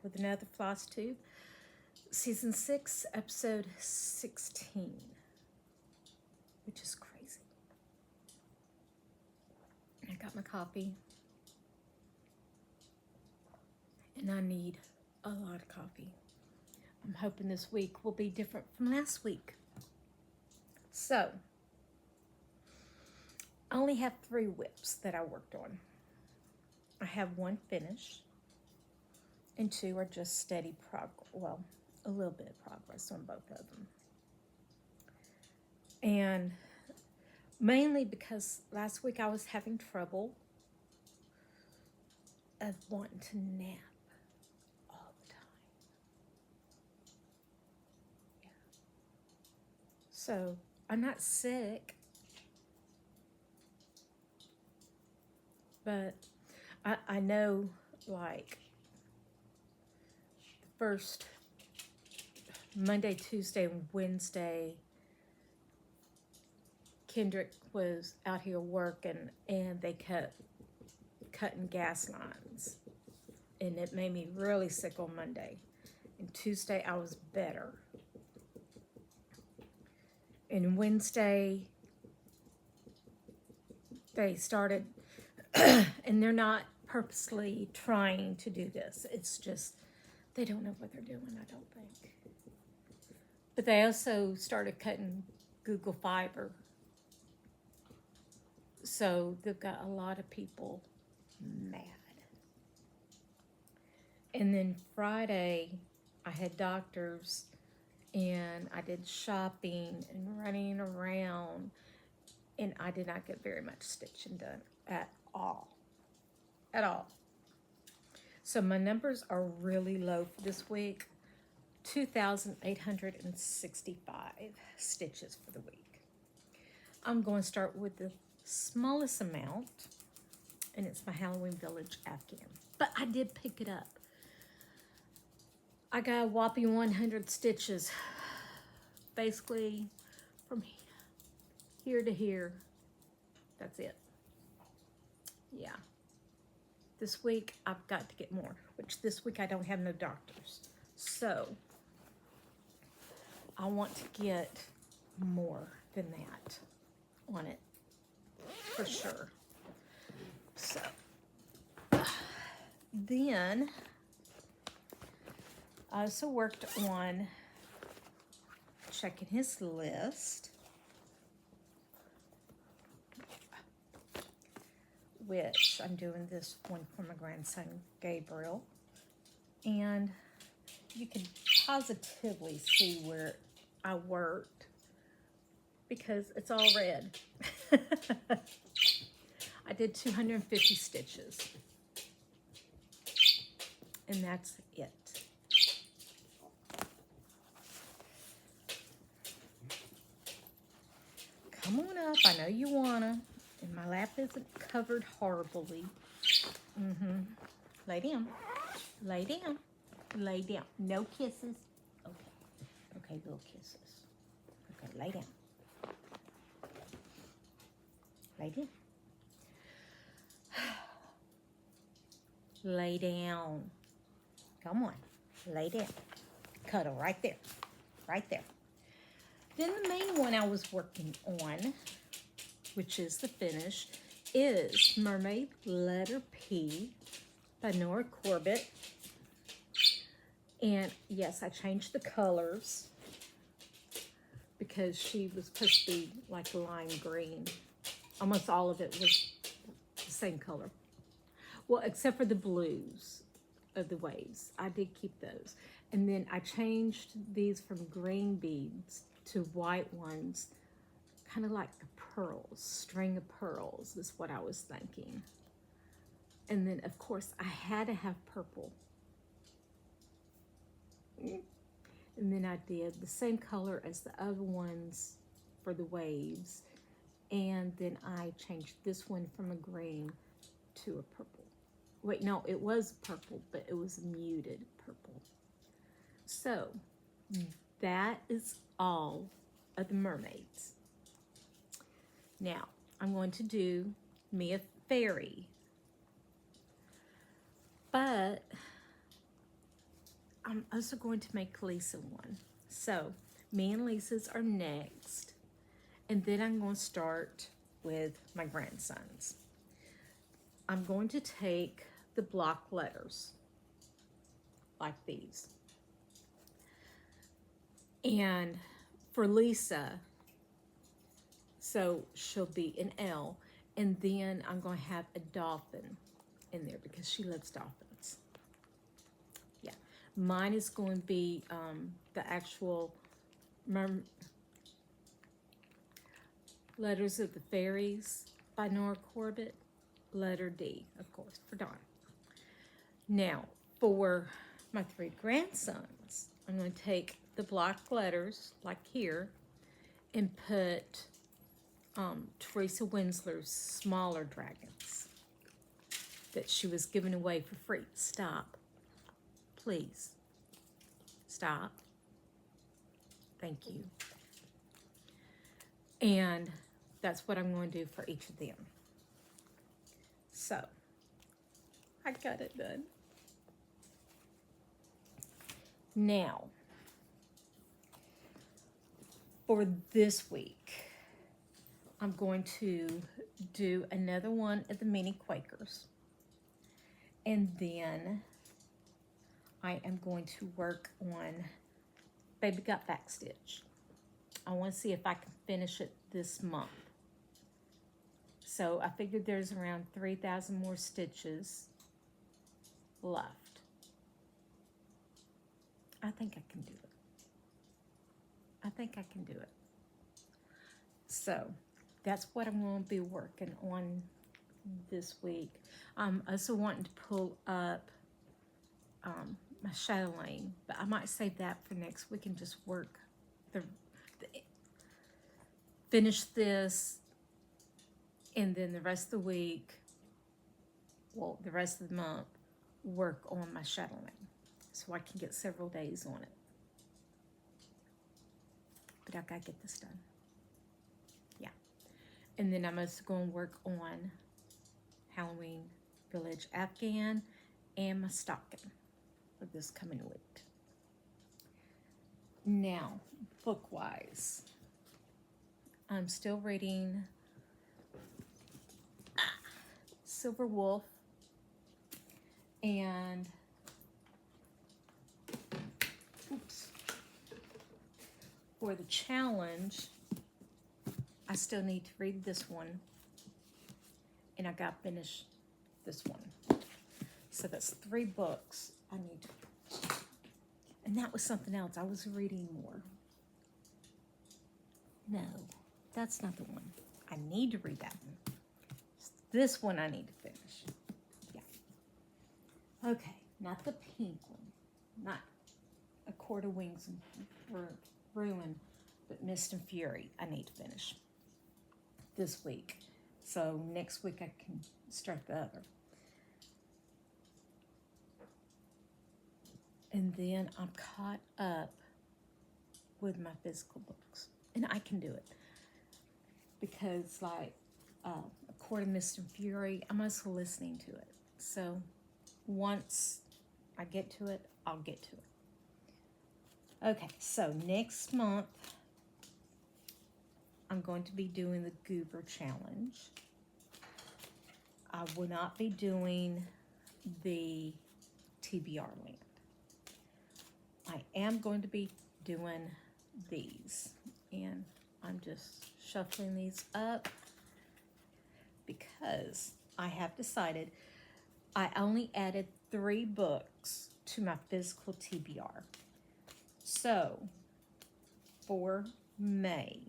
with another floss tube. Season 6, episode 16, which is crazy. I got my coffee, and I need a lot of coffee. I'm hoping this week will be different from last week. So, I only have 3 whips that I worked on. I have 1 finished, and 2 are just steady progress. Well, a little bit of progress on both of them. And mainly because last week I was having trouble of wanting to nap all the time. Yeah. So I'm not sick, but I know, like, the first Monday, Tuesday, and Wednesday, Kendrick was out here working, and they cutting gas lines, and it made me really sick on Monday. And Tuesday I was better, and Wednesday they started and they're not purposely trying to do this, it's just they don't know what they're doing, I don't think. But they also started cutting Google Fiber, so they've got a lot of people mad. And then Friday I had doctors, and I did shopping and running around, and I did not get very much stitching done at all. At all. So my numbers are really low for this week. 2,865 stitches for the week. I'm going to start with the smallest amount, and it's my Halloween Village Afghan. But I did pick it up. I got a whopping 100 stitches, basically from here to here. That's it. Yeah. This week I've got to get more, which this week I don't have no doctors. So I want to get more than that on it, for sure. So then I also worked on checking his list, which I'm doing this one for my grandson Gabriel, and you can positively see where I worked because it's all red. I did 250 stitches, and that's it. Come on up, I know you wanna, and my lap isn't covered horribly. Lay down, lay down, lay down. No kisses. Okay, okay, little kisses. Okay, lay down. Lay down. Lay down. Come on, lay down. Cuddle right there, right there. Then the main one I was working on, which is the finish, is Mermaid Letter P by Nora Corbett. And yes, I changed the colors because she was supposed to be like lime green. Almost all of it was the same color. Well, except for the blues of the waves. I did keep those. And then I changed these from green beads to white ones, kind of like the pearls, string of pearls is what I was thinking. And then, of course, I had to have purple. And then I did the same color as the other ones for the waves. And then I changed this one from a green to a purple. Wait, no, it was purple, but it was muted purple. So that is all of the mermaids. Now, I'm going to do me a fairy. But I'm also going to make Lisa one. So me and Lisa's are next. And then I'm going to start with my grandsons. I'm going to take the block letters like these. And for Lisa, so she'll be an L. And then I'm going to have a dolphin in there because she loves dolphins. Yeah. Mine is going to be the actual Letters of the Fairies by Nora Corbett. Letter D, of course, for Dawn. Now, for my 3 grandsons, I'm going to take the block letters, like here, and put Teresa Winsler's smaller dragons that she was giving away for free. Stop. Please. Stop. Thank you. And that's what I'm going to do for each of them. So, I got it done. Now, for this week, I'm going to do another one of the mini Quakers. And then I am going to work on Baby Got Back Stitch. I want to see if I can finish it this month. So I figured there's around 3,000 more stitches left. I think I can do it. I think I can do it. So that's what I'm going to be working on this week. I'm also wanting to pull up my chatelaine, but I might save that for next week and just work finish this, and then the rest of the week, well, the rest of the month, work on my chatelaine so I can get several days on it. But I gotta get this done. Yeah. And then I'm also going to work on Halloween Village Afghan and my stocking for this coming week. Now, book-wise, I'm still reading Silver Wolf, and for the challenge, I still need to read this one, and I got to finish this one. So that's 3 books I need to. And that was something else. I was reading more. No, that's not the one. I need to read that one. This one I need to finish. Yeah. Okay, not the pink one. Not A Court of Wings and Ruin, but Mist and Fury I need to finish this week. So next week I can start the other. And then I'm caught up with my physical books. And I can do it. Because like A Court of Mist and Fury, I'm also listening to it. So once I get to it, I'll get to it. Okay, so next month, I'm going to be doing the Goober Challenge. I will not be doing the TBR Land. I am going to be doing these, and I'm just shuffling these up because I have decided I only added 3 books to my physical TBR. So for May,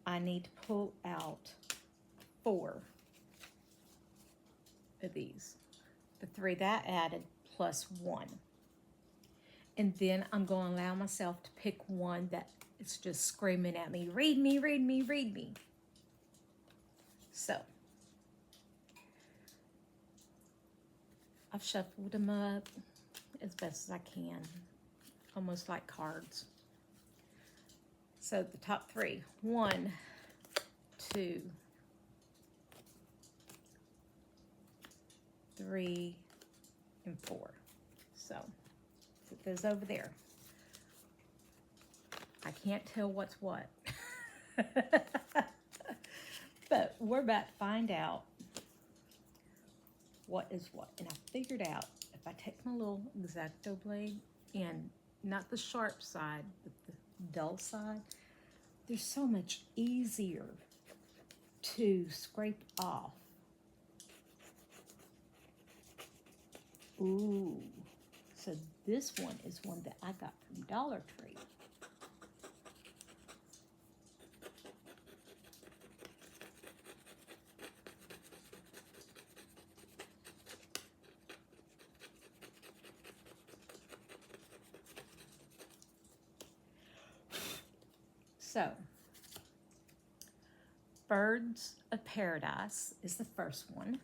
I need to pull out 4 of these. The 3 that I added plus 1. And then I'm going to allow myself to pick one that is just screaming at me, read me, read me, read me. So I've shuffled them up as best as I can, almost like cards. So the top 3, 1, 2, 3, and 4. So those over there. I can't tell what's what. But we're about to find out what is what. And I figured out if I take my little X-Acto blade and not the sharp side, but the dull side, they're so much easier to scrape off. Ooh, so this one is one that I got from Dollar Tree. So, Birds of Paradise is the first one.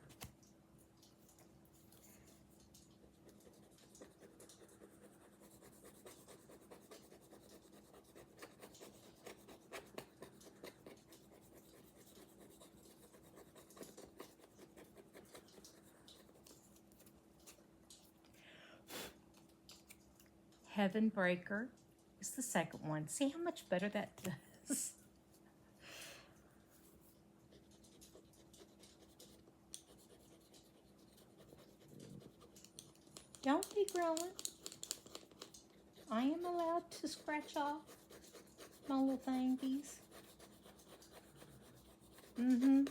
Heaven Breaker is the second one. See how much better that does? Don't be growing. I am allowed to scratch off my little thingies. Mm-hmm.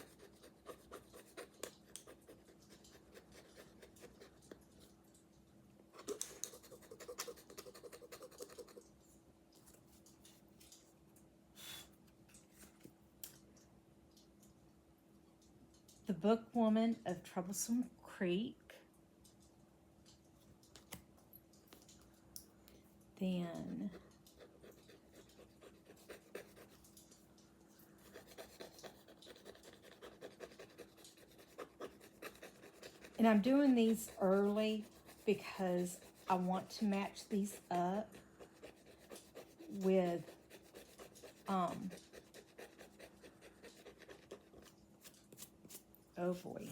The Bookwoman of Troublesome Creek. Then and I'm doing these early because I want to match these up with oh boy.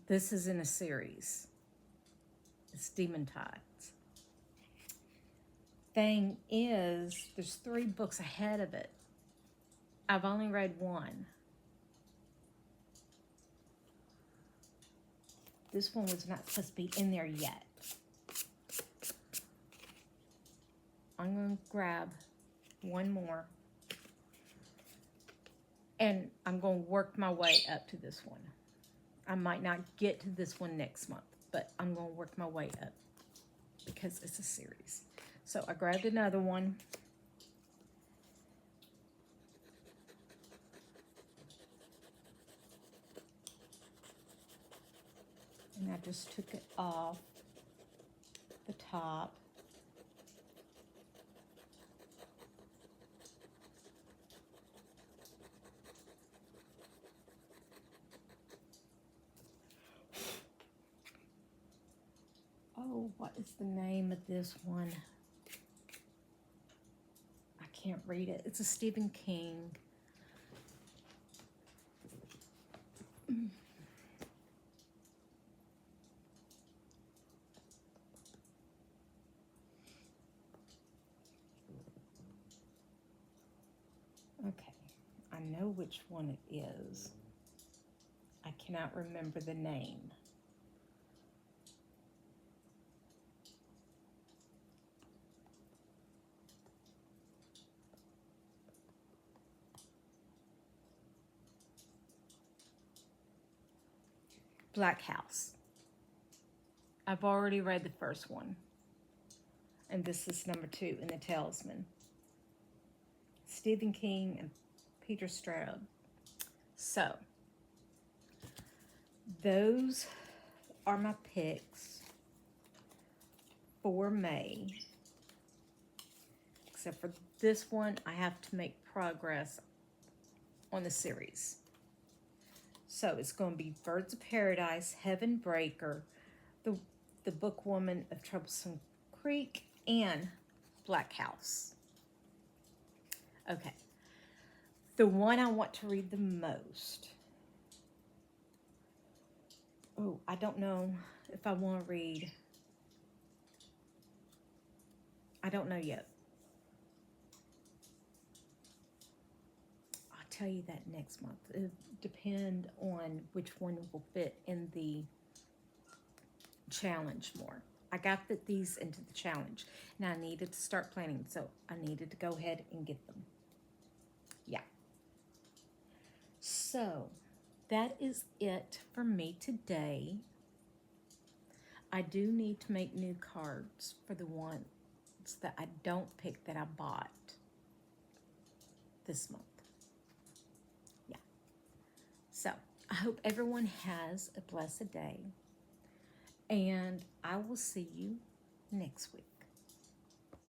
This is in a series. It's Demon Tides. Thing is, there's 3 books ahead of it. I've only read 1. This one was not supposed to be in there yet. I'm going to grab 1 more. And I'm going to work my way up to this one. I might not get to this one next month, but I'm going to work my way up because it's a series. So I grabbed another one. And I just took it off the top. Oh, what is the name of this one? I can't read it. It's a Stephen King. Okay, I know which one it is. I cannot remember the name. Black House. I've already read the first one. And this is number 2 in the Talisman. Stephen King and Peter Straub. So, those are my picks for May. Except for this one, I have to make progress on the series. So it's going to be Birds of Paradise, Heaven Breaker, the Bookwoman of Troublesome Creek, and Black House. Okay. The one I want to read the most. Oh, I don't know if I want to read. I don't know yet. I'll tell you that next month. It'll depend on which one will fit in the challenge more. I got these into the challenge, and I needed to start planning, so I needed to go ahead and get them. Yeah. So that is it for me today. I do need to make new cards for the ones that I don't pick that I bought this month. Yeah. So I hope everyone has a blessed day, and I will see you next week.